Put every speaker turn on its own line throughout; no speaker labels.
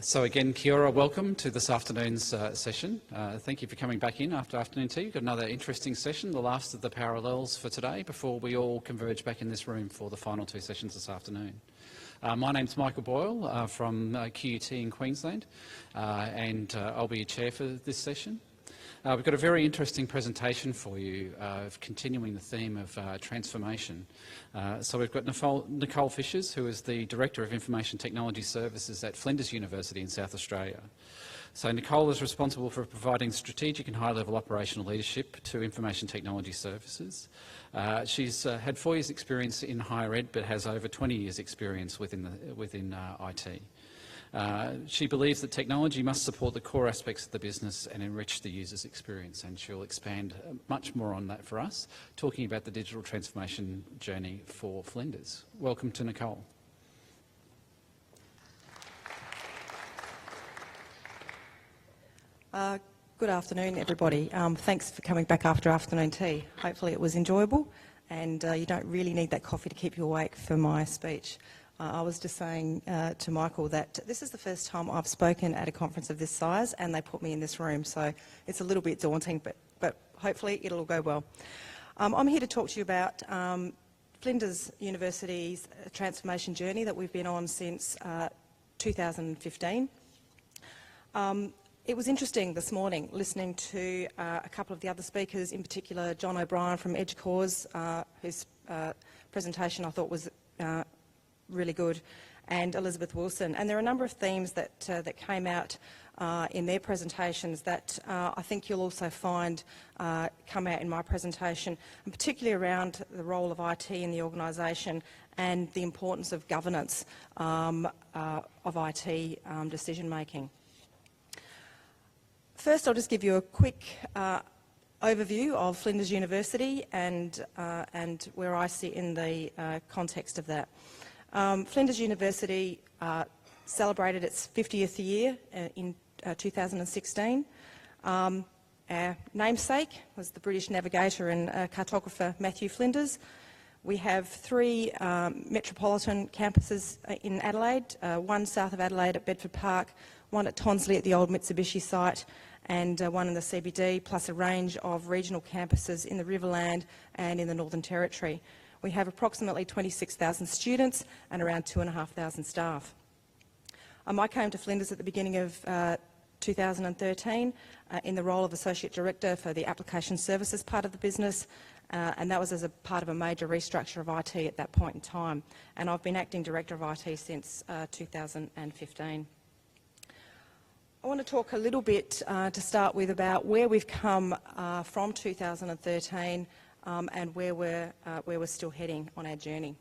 So again, kia ora, welcome to this afternoon's session. Thank you for coming back in after afternoon tea. We've got another interesting session, the last of the parallels for today, before we all converge back in this room for the final two sessions this afternoon. My name's Michael Boyle from QUT in Queensland, and I'll be your chair for this session. We've got a very interesting presentation for you, continuing the theme of transformation. So we've got Nicole Fishers, who is the Director of Information Technology Services at Flinders University in South Australia. So Nicole is responsible for providing strategic and high-level operational leadership to information technology services. She's had 4 years' experience in higher ed, but has over 20 years' experience within IT. She believes that technology must support the core aspects of the business and enrich the user's experience, and she'll expand much more on that for us, talking about the digital transformation journey for Flinders. Welcome to Nicole.
Good afternoon, everybody. Thanks for coming back after afternoon tea. Hopefully it was enjoyable, and you don't really need that coffee to keep you awake for my speech. I was just saying to Michael that this is the first time I've spoken at a conference of this size, and they put me in this room, so it's a little bit daunting, but hopefully it'll go well. I'm here to talk to you about Flinders University's transformation journey that we've been on since 2015. It was interesting this morning listening to a couple of the other speakers, in particular John O'Brien from EdgeCores, whose presentation I thought was really good, and Elizabeth Wilson. And there are a number of themes that came out in their presentations that I think you'll also find come out in my presentation, and particularly around the role of IT in the organisation and the importance of governance of IT decision making. First, I'll just give you a quick overview of Flinders University and where I sit in the context of that. Flinders University celebrated its 50th year in 2016. Our namesake was the British navigator and cartographer Matthew Flinders. We have 3 metropolitan campuses in Adelaide, one south of Adelaide at Bedford Park, one at Tonsley at the old Mitsubishi site, and one in the CBD, plus a range of regional campuses in the Riverland and in the Northern Territory. We have approximately 26,000 students and around 2,500 staff. I came to Flinders at the beginning of 2013 in the role of Associate Director for the Application Services part of the business, and that was as a part of a major restructure of IT at that point in time. And I've been Acting Director of IT since 2015. I want to talk a little bit to start with about where we've come from 2013 and where we're still heading on our journey.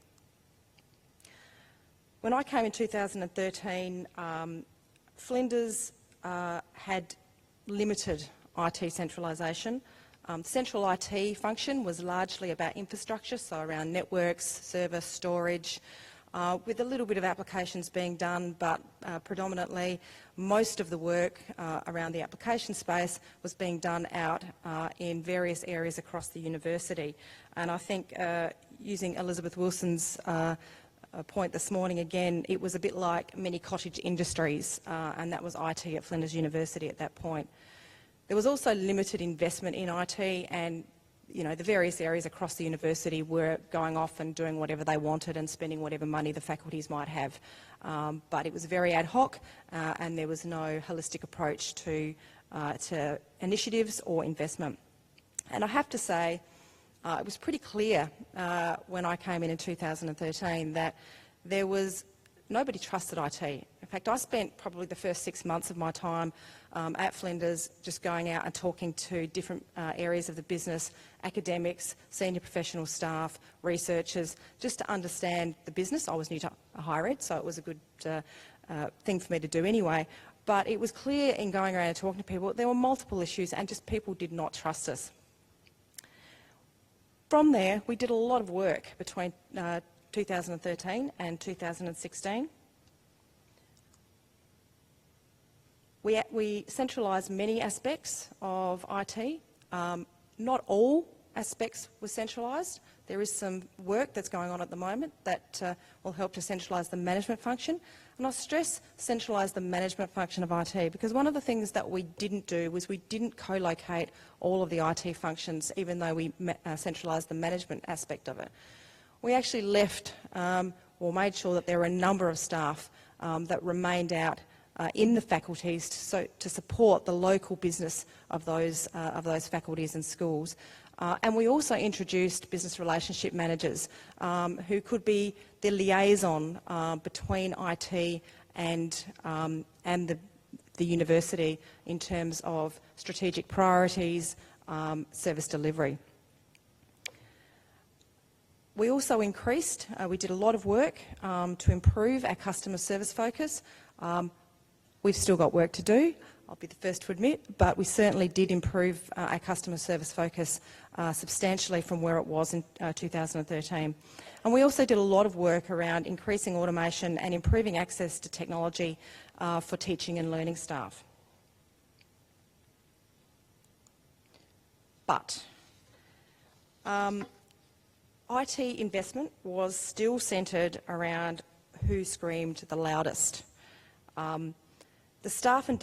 When I came in 2013, Flinders had limited IT centralisation. Central IT function was largely about infrastructure, so around networks, server, storage, with a little bit of applications being done, but predominantly most of the work around the application space was being done out in various areas across the university. And I think using Elizabeth Wilson's point this morning again, it was a bit like mini cottage industries, and that was IT at Flinders University at that point. There was also limited investment in IT, and the various areas across the university were going off and doing whatever they wanted and spending whatever money the faculties might have. But it was very ad hoc, and there was no holistic approach to initiatives or investment. And I have to say, it was pretty clear when I came in 2013 that nobody trusted IT. In fact, I spent probably the first 6 months of my time at Flinders just going out and talking to different areas of the business, academics, senior professional staff, researchers, just to understand the business. I was new to higher ed, so it was a good thing for me to do anyway. But it was clear in going around and talking to people, there were multiple issues and just people did not trust us. From there, we did a lot of work between 2013 and 2016. We centralised many aspects of IT. Not all aspects were centralised. There is some work that's going on at the moment that will help to centralise the management function. And I stress centralise the management function of IT, because one of the things that we didn't do was we didn't co-locate all of the IT functions, even though we centralised the management aspect of it. We actually left or made sure that there were a number of staff that remained out in the faculties to support the local business of those faculties and schools. And we also introduced business relationship managers who could be the liaison between IT and the university in terms of strategic priorities, service delivery. We also increased, we did a lot of work to improve our customer service focus. We've still got work to do, I'll be the first to admit, but we certainly did improve our customer service focus substantially from where it was in 2013. And we also did a lot of work around increasing automation and improving access to technology for teaching and learning staff. But IT investment was still centred around who screamed the loudest. The staff and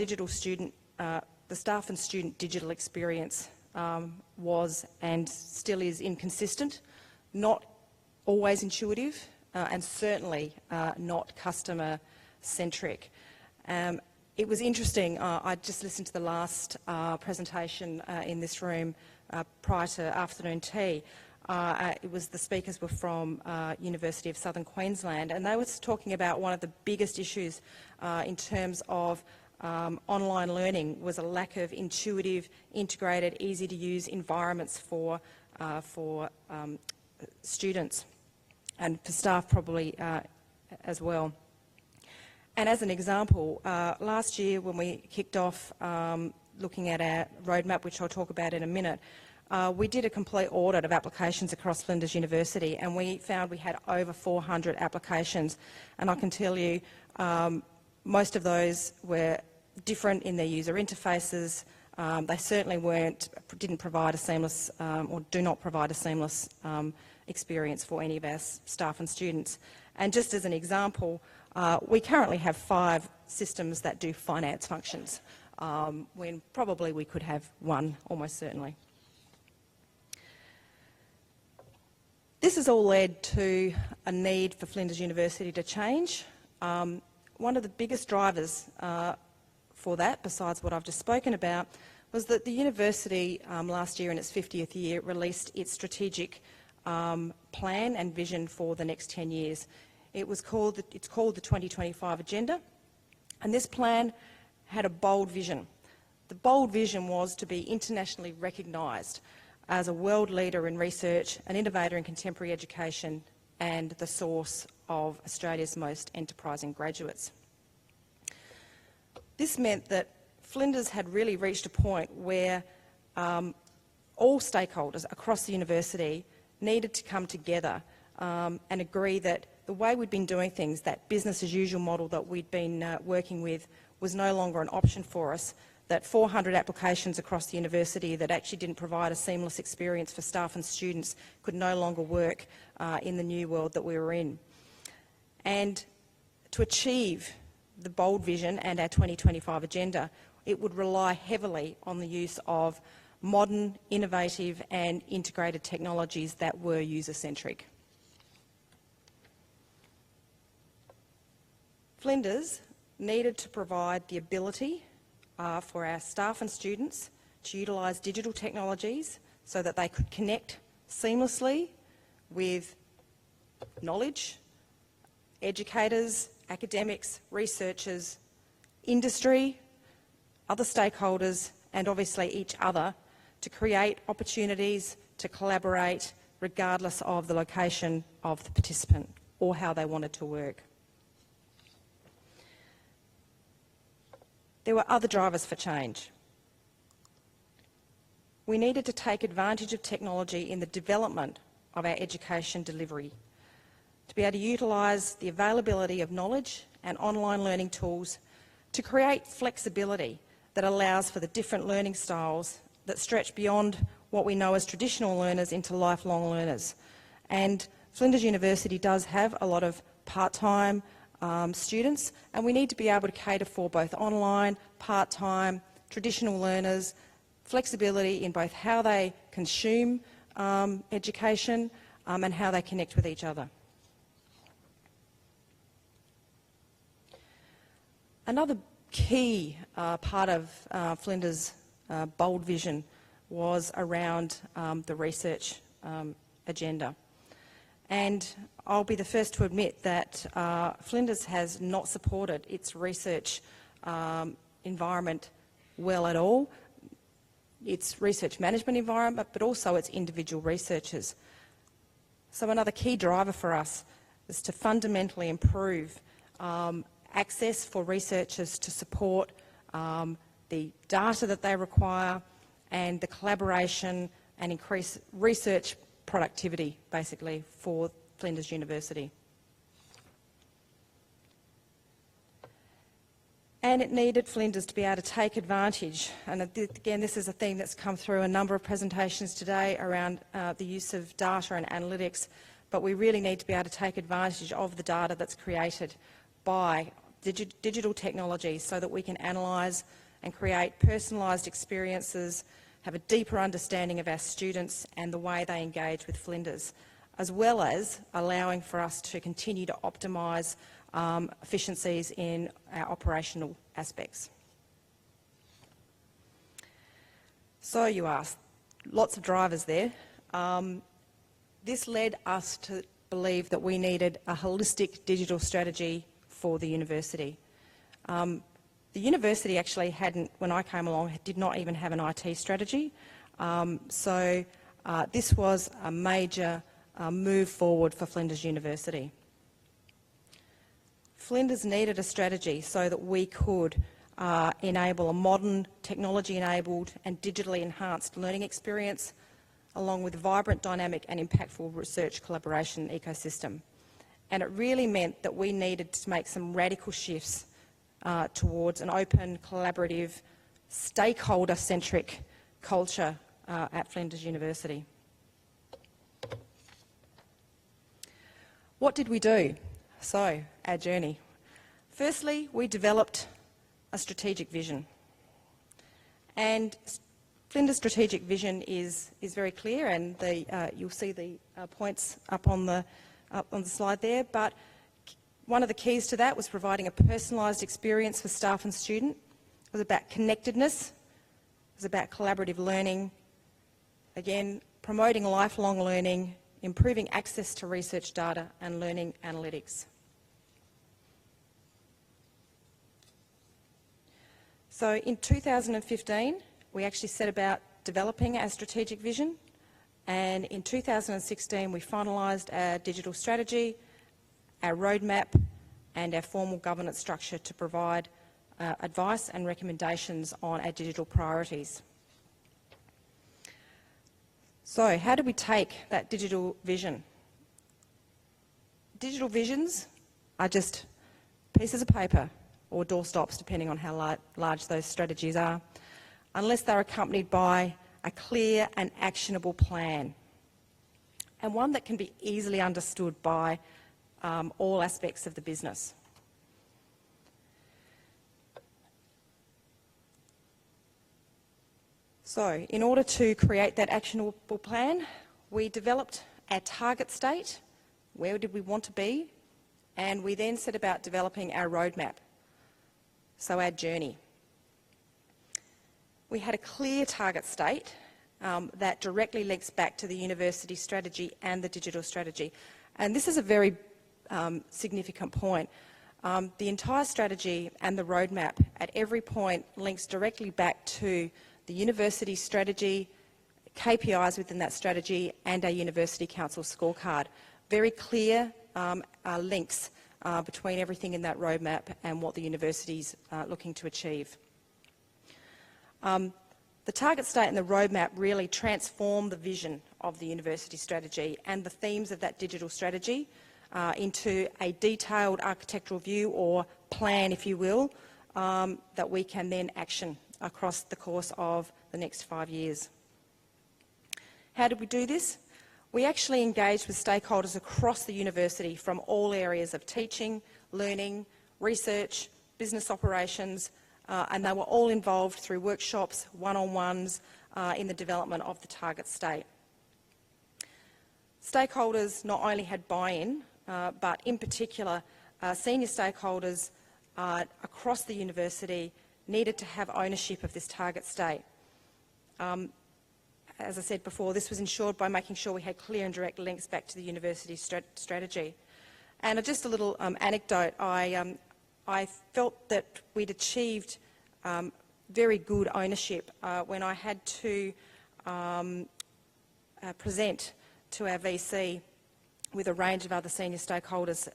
student digital experience was and still is inconsistent, not always intuitive, and certainly not customer-centric. It was interesting, I just listened to the last presentation in this room prior to afternoon tea. The speakers were from University of Southern Queensland, and they were talking about one of the biggest issues in terms of online learning was a lack of intuitive, integrated, easy-to-use environments for students and for staff probably as well. And as an example, last year when we kicked off looking at our roadmap, which I'll talk about in a minute, we did a complete audit of applications across Flinders University, and we found we had over 400 applications. And I can tell you most of those were different in their user interfaces. They certainly didn't provide a seamless or do not provide a seamless experience for any of our staff and students. And just as an example, we currently have 5 systems that do finance functions, when probably we could have 1, almost certainly. This has all led to a need for Flinders University to change. One of the biggest drivers for that, besides what I've just spoken about, was that the university last year in its 50th year released its strategic plan and vision for the next 10 years. It's called the 2025 Agenda, and this plan had a bold vision. The bold vision was to be internationally recognised as a world leader in research, an innovator in contemporary education, and the source of Australia's most enterprising graduates. This meant that Flinders had really reached a point where all stakeholders across the university needed to come together and agree that the way we'd been doing things, that business as usual model that we'd been working with, was no longer an option for us, that 400 applications across the university that actually didn't provide a seamless experience for staff and students could no longer work in the new world that we were in. And to achieve the bold vision and our 2025 agenda, it would rely heavily on the use of modern, innovative and integrated technologies that were user-centric. Flinders needed to provide the ability for our staff and students to utilise digital technologies so that they could connect seamlessly with knowledge, educators, academics, researchers, industry, other stakeholders and obviously each other to create opportunities to collaborate regardless of the location of the participant or how they wanted to work. There were other drivers for change. We needed to take advantage of technology in the development of our education delivery, to be able to utilise the availability of knowledge and online learning tools to create flexibility that allows for the different learning styles that stretch beyond what we know as traditional learners into lifelong learners. And Flinders University does have a lot of part-time students, and we need to be able to cater for both online, part-time, traditional learners, flexibility in both how they consume education and how they connect with each other. Another key part of Flinders' bold vision was around the research agenda. And I'll be the first to admit that Flinders has not supported its research environment well at all, its research management environment, but also its individual researchers. So another key driver for us is to fundamentally improve access for researchers to support the data that they require and the collaboration and increase research productivity, basically, for Flinders University. And it needed Flinders to be able to take advantage, and again this is a theme that's come through a number of presentations today around the use of data and analytics, but we really need to be able to take advantage of the data that's created by digital technology so that we can analyse and create personalised experiences, have a deeper understanding of our students and the way they engage with Flinders, as well as allowing for us to continue to optimise efficiencies in our operational aspects. So you asked, lots of drivers there. This led us to believe that we needed a holistic digital strategy for the university. The university actually hadn't, when I came along, did not even have an IT strategy. So this was a major move forward for Flinders University. Flinders needed a strategy so that we could enable a modern, technology-enabled and digitally enhanced learning experience, along with a vibrant, dynamic and impactful research collaboration ecosystem. And it really meant that we needed to make some radical shifts towards an open, collaborative, stakeholder-centric culture at Flinders University. What did we do? So, our journey. Firstly, we developed a strategic vision. And Flinders' strategic vision is very clear, and you'll see the points up on the slide there, but one of the keys to that was providing a personalised experience for staff and student. It was about connectedness, it was about collaborative learning, again, promoting lifelong learning, improving access to research data and learning analytics. So in 2015, we actually set about developing our strategic vision, and in 2016 we finalised our digital strategy, our roadmap and our formal governance structure to provide advice and recommendations on our digital priorities. So how do we take that digital vision? Digital visions are just pieces of paper or doorstops, depending on how large those strategies are, unless they're accompanied by a clear and actionable plan, and one that can be easily understood by all aspects of the business. So, in order to create that actionable plan, we developed our target state, where did we want to be, and we then set about developing our roadmap, so our journey. We had a clear target state that directly links back to the university strategy and the digital strategy. And this is a very significant point. The entire strategy and the roadmap at every point links directly back to the university strategy, KPIs within that strategy and our University Council scorecard. Very clear links between everything in that roadmap and what the university's looking to achieve. The target state and the roadmap really transform the vision of the university strategy and the themes of that digital strategy into a detailed architectural view or plan, if you will, that we can then action across the course of the next 5 years. How did we do this? We actually engaged with stakeholders across the university from all areas of teaching, learning, research, business operations, and they were all involved through workshops, one-on-ones in the development of the target state. Stakeholders not only had buy-in, but in particular, senior stakeholders across the university needed to have ownership of this target state. As I said before, this was ensured by making sure we had clear and direct links back to the university strategy. And just a little anecdote, I felt that we'd achieved very good ownership when I had to present to our VC with a range of other senior stakeholders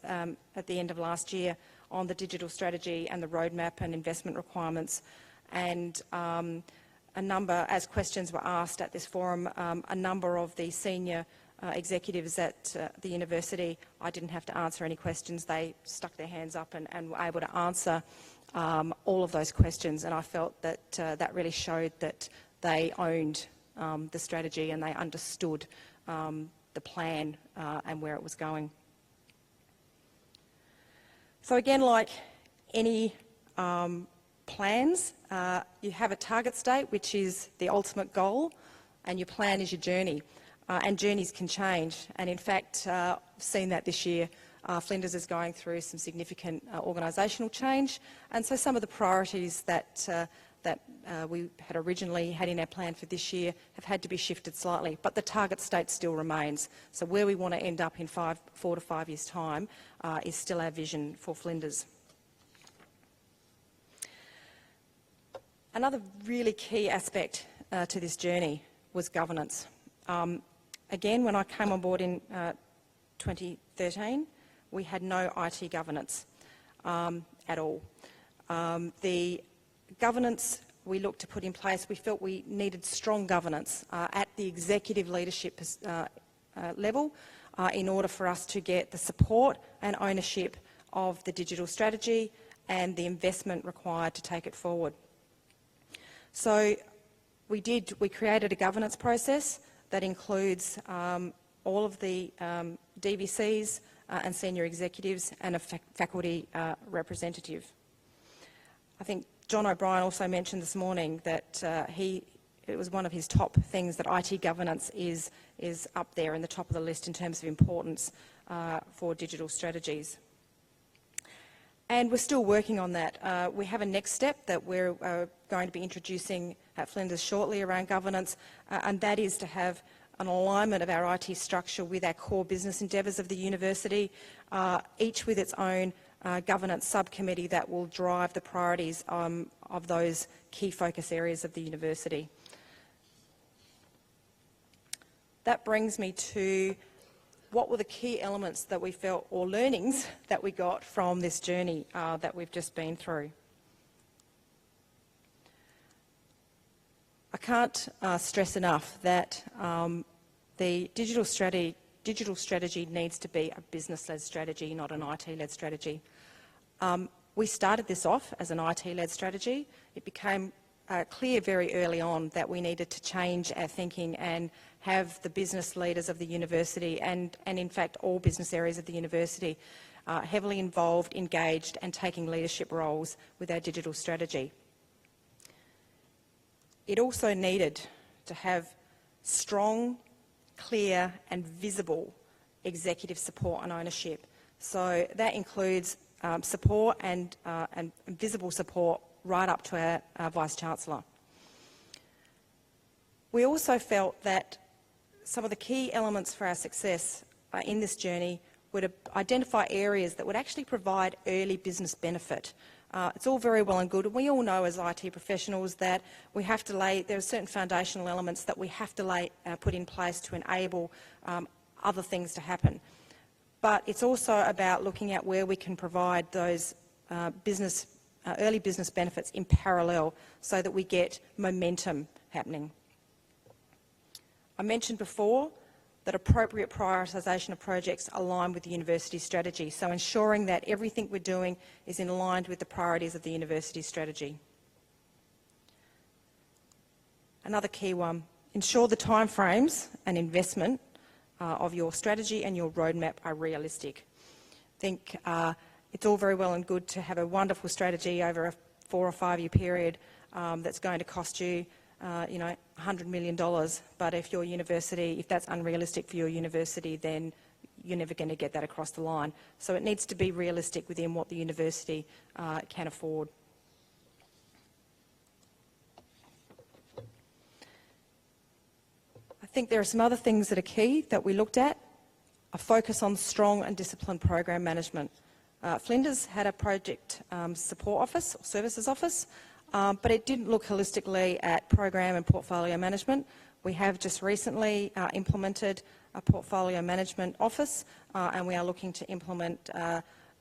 at the end of last year on the digital strategy and the roadmap and investment requirements. And a number, as questions were asked at this forum, a number of the senior executives at the university, I didn't have to answer any questions. They stuck their hands up and were able to answer all of those questions, and I felt that that really showed that they owned the strategy and they understood the plan and where it was going. So again, like any plans, you have a target state, which is the ultimate goal, and your plan is your journey. And journeys can change. And in fact, I've seen that this year. Flinders is going through some significant organisational change, and so some of the priorities that we had originally had in our plan for this year have had to be shifted slightly, but the target state still remains. So where we want to end up in 4 to 5 years' time is still our vision for Flinders. Another really key aspect to this journey was governance. Again, when I came on board in 2013, we had no IT governance at all. The governance we looked to put in place, we felt we needed strong governance at the executive leadership level in order for us to get the support and ownership of the digital strategy and the investment required to take it forward. So we created a governance process that includes all of the DVCs and senior executives and a faculty representative. I think John O'Brien also mentioned this morning that it was one of his top things that IT governance is up there in the top of the list in terms of importance for digital strategies. And we're still working on that. We have a next step that we're going to be introducing at Flinders shortly around governance, and that is to have an alignment of our IT structure with our core business endeavours of the university, each with its own governance subcommittee that will drive the priorities of those key focus areas of the university. That brings me to what were the key elements that we felt, or learnings that we got from this journey that we've just been through. I can't stress enough that the digital strategy needs to be a business-led strategy, not an IT-led strategy. We started this off as an IT-led strategy. It became clear very early on that we needed to change our thinking and have the business leaders of the university and in fact all business areas of the university heavily involved, engaged and taking leadership roles with our digital strategy. It also needed to have strong, clear and visible executive support and ownership. So that includes support and visible support right up to our Vice-Chancellor. We also felt that some of the key elements for our success in this journey were to identify areas that would actually provide early business benefit. It's all very well and good, and we all know as IT professionals that we have to there are certain foundational elements that we have to put in place to enable other things to happen. But it's also about looking at where we can provide those early business benefits in parallel so that we get momentum happening. I mentioned before that appropriate prioritisation of projects align with the university strategy, so ensuring that everything we're doing is in line with the priorities of the university strategy. Another key one, ensure the timeframes and investment of your strategy and your roadmap are realistic. I think it's all very well and good to have a wonderful strategy over a 4 or 5 year period that's going to cost you, $100 million. But if your university, if that's unrealistic for your university, then you're never going to get that across the line. So it needs to be realistic within what the university can afford. I think there are some other things that are key that we looked at. A focus on strong and disciplined program management. Flinders had a project support office, or services office, but it didn't look holistically at program and portfolio management. We have just recently implemented a portfolio management office, and we are looking to implement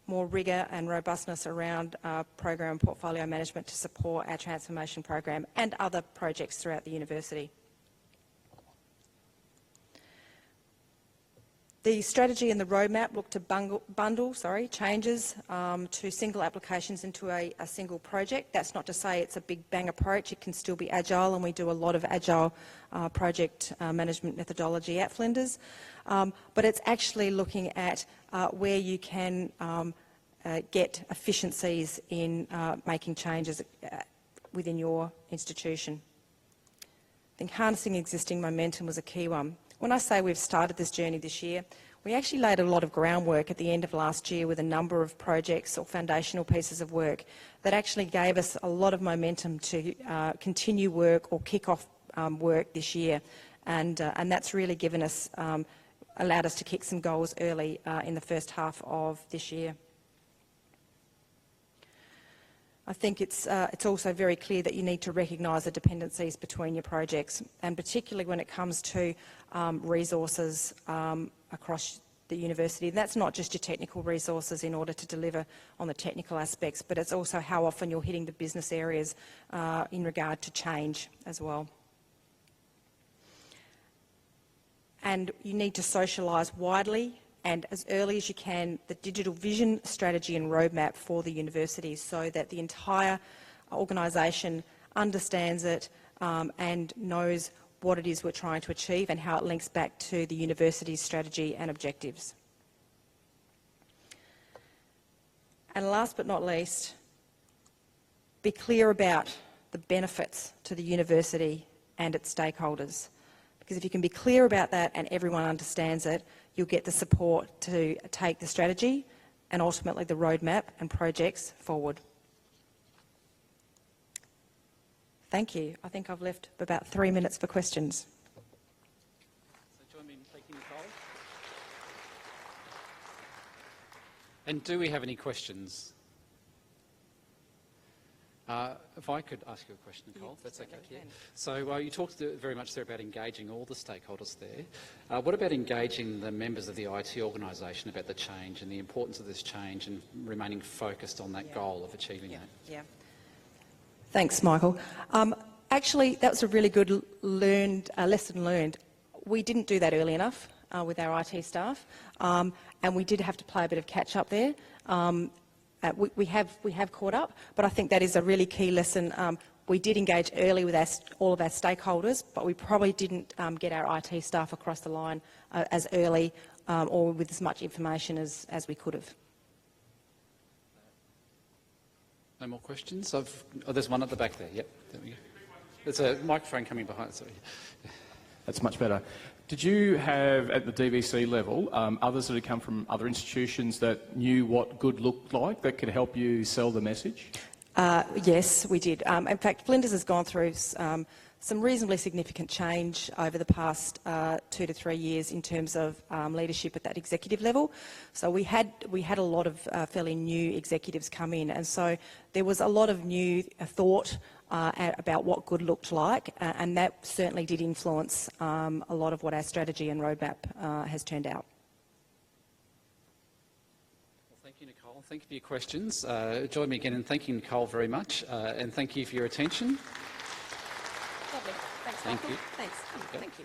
more rigour and robustness around program and portfolio management to support our transformation program and other projects throughout the university. The strategy and the roadmap look to bundle changes to single applications into a single project. That's not to say it's a big bang approach. It can still be agile, and we do a lot of agile project management methodology at Flinders. But it's actually looking at where you can get efficiencies in making changes within your institution. I think harnessing existing momentum was a key one. When I say we've started this journey this year, we actually laid a lot of groundwork at the end of last year with a number of projects or foundational pieces of work that actually gave us a lot of momentum to continue work or kick off work this year. And that's really given us, allowed us to kick some goals early in the first half of this year. I think it's also very clear that you need to recognise the dependencies between your projects, and particularly when it comes to resources across the university. That's not just your technical resources in order to deliver on the technical aspects, but it's also how often you're hitting the business areas in regard to change as well. And you need to socialise widely and as early as you can the digital vision, strategy and roadmap for the university so that the entire organisation understands it and knows what it is we're trying to achieve and how it links back to the university's strategy and objectives. And last but not least, be clear about the benefits to the university and its stakeholders. Because if you can be clear about that and everyone understands it, you'll get the support to take the strategy and ultimately the roadmap and projects forward. Thank you. I think I've left about 3 minutes for questions.
So join me in thanking Nicole. And do we have any questions? If I could ask you a question, Nicole, if that's okay. Yeah. So you talked very much there about engaging all the stakeholders there. What about engaging the members of the IT organisation about the change and the importance of this change and remaining focused on that goal of achieving that?
Yeah. Thanks, Michael. Actually, that was a really good lesson learned. We didn't do that early enough with our IT staff, and we did have to play a bit of catch up there. We have caught up, but I think that is a really key lesson. We did engage early with all of our stakeholders, but we probably didn't get our IT staff across the line as early or with as much information as we could have.
No more questions? There's one at the back there. Yep, there we go. There's a microphone coming behind. Sorry.
That's much better. Did you have, at the DVC level, others that had come from other institutions that knew what good looked like that could help you sell the message?
Yes, we did. In fact, Flinders has gone through some reasonably significant change over the past 2 to 3 years in terms of leadership at that executive level. So we had a lot of fairly new executives come in, and so there was a lot of new thought about what good looked like, and that certainly did influence a lot of what our strategy and roadmap has turned out.
Well, thank you, Nicole. Thank you for your questions. Join me again in thanking Nicole very much, and thank you for your attention.
Lovely. Thanks,
Thank
Michael.
you.
Thanks.
Yep.
Thank you.